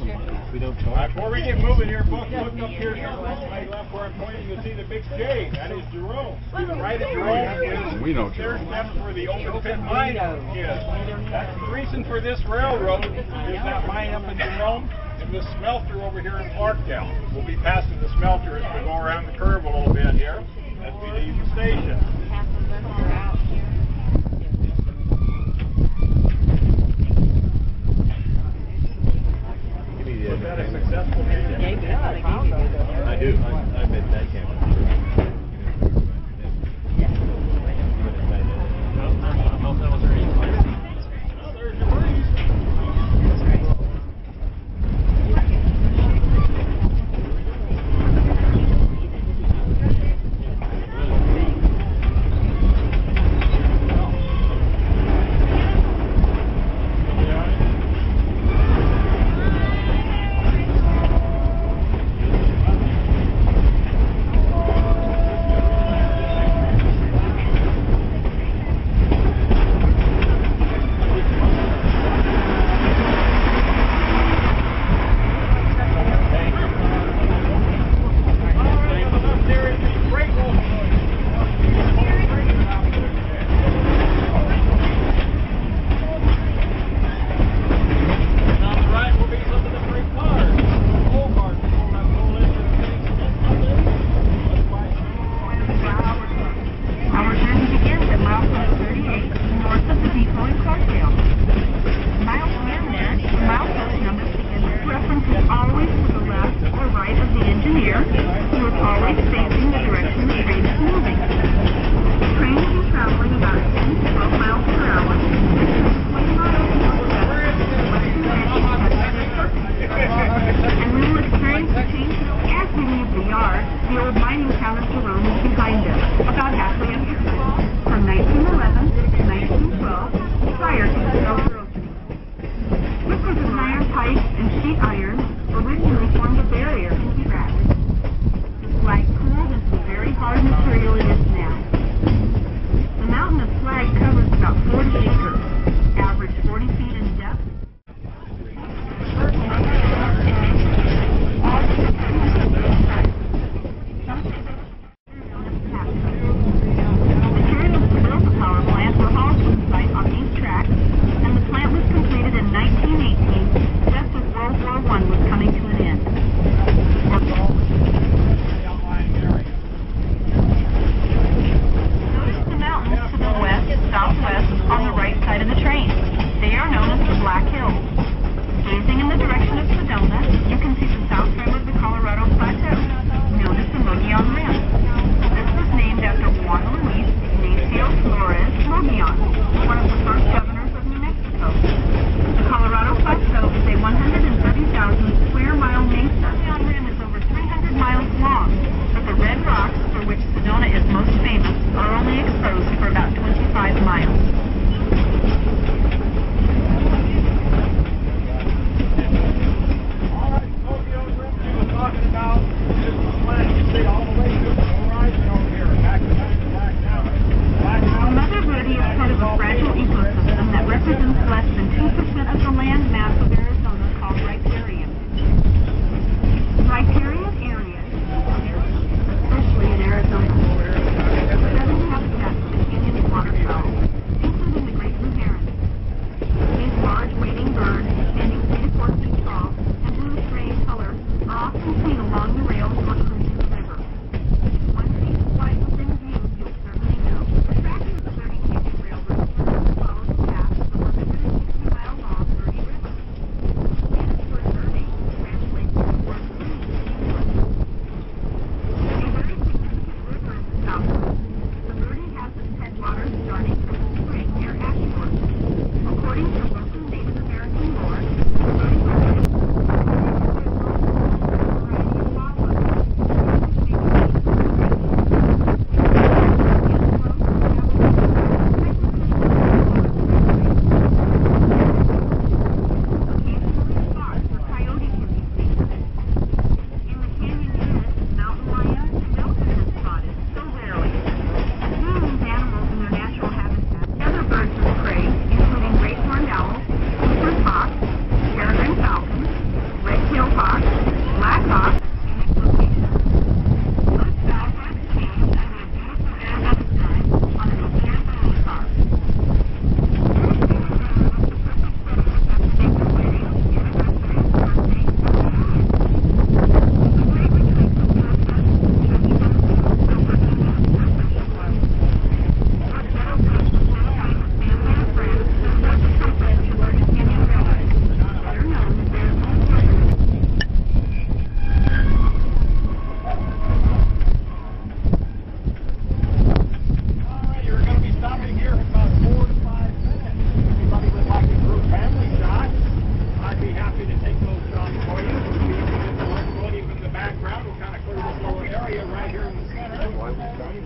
Before we get moving here, folks, look up here. Right left where I'm pointing, you'll see the big J. That is Jerome. To the right of Jerome is the stair steps where the open pit mine is. That's the reason for this railroad, is that mine up in Jerome and the smelter over here in Clarkdale. We'll be passing the smelter as we go around the curve a little bit here as we leave the station. Was that a successful mission? I do. I bet that came out.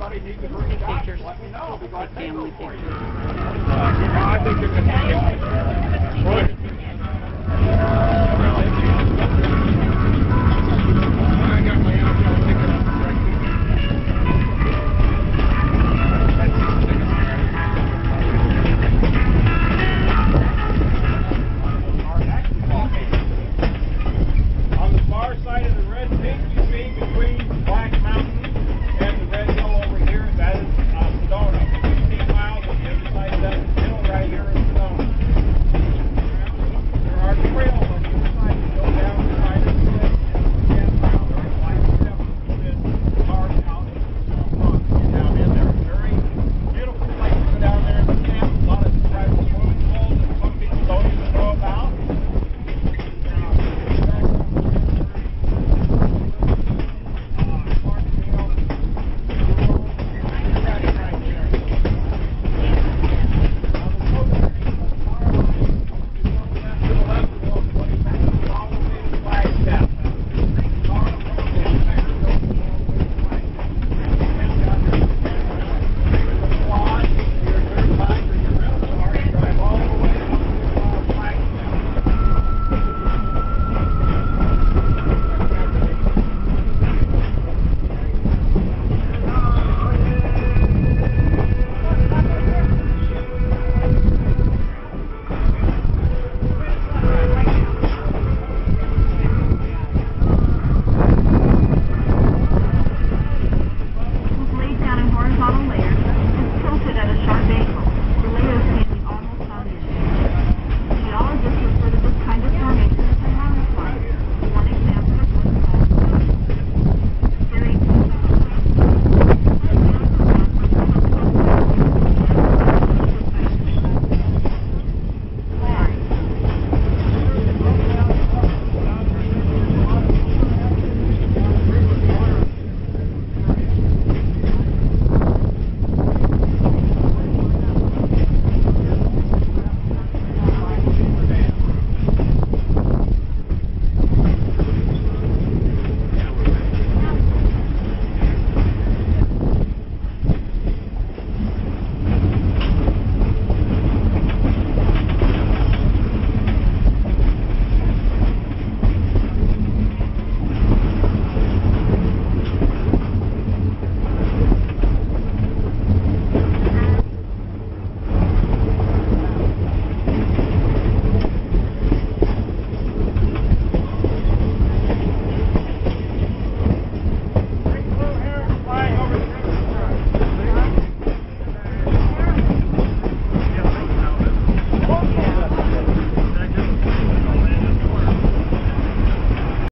Pictures. Like family pictures. I think it's a on the far side of the red peak, you see between Black Mountain and the red hill over here, that is Sedona. 15 miles on the other side of that hill right here is Sedona. There are trails on the other side that go down the side of the red campground. There are like steps that carved out of the rock to get down in there. Very beautiful place to go down there in the camp. A lot of private swimming pools that some people don't even know about. Laid down in horizontal layers.